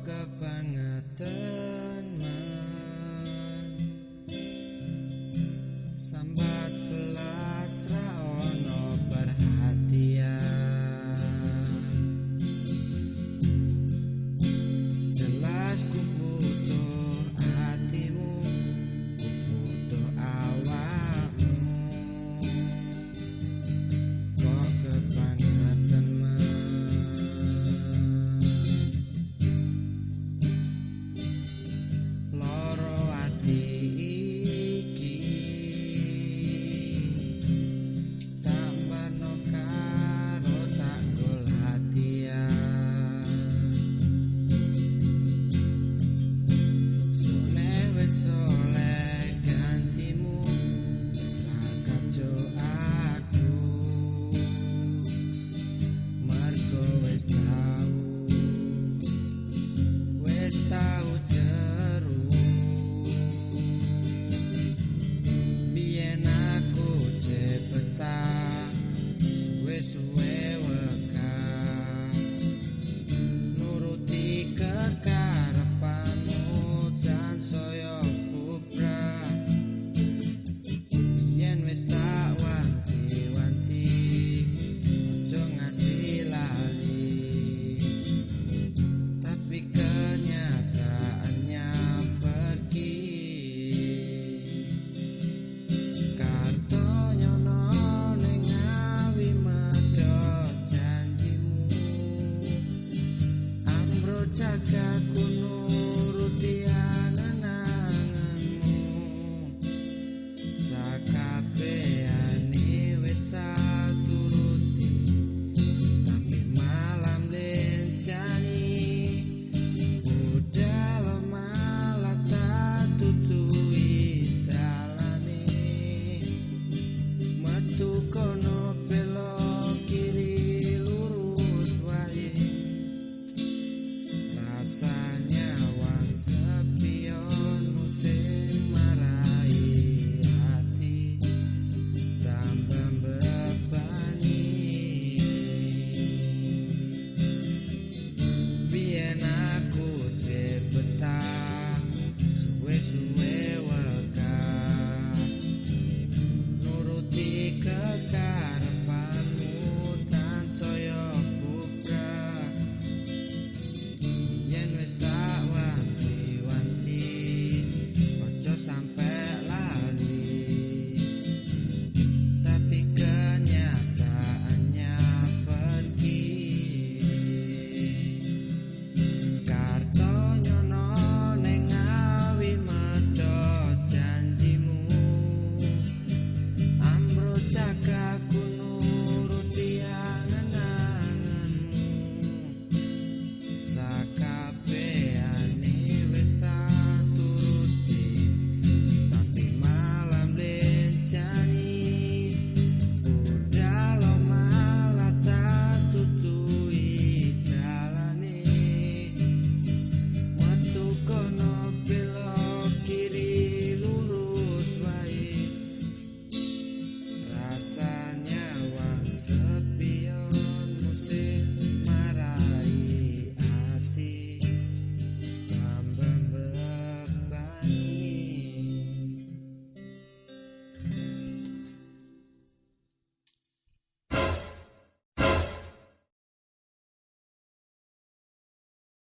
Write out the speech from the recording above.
kebangetan man sambat belas ra ono perhatian jelas ku butuh hatimu ku butuh awakmu kok kebangetan man loro ati iki tambano karo tak gol hatian sone wis oleh gantimu wis ra kajo aku mergo wis tau jeru biyen aku cepetan suwe-suwe weka nuruti kekarepanmu jan saya bubrah biyen wis tak wanti-wanti ojo ngasih lali tapi kenyataannya pergi kartonyo ning ngawi medhot janjimu amro jaga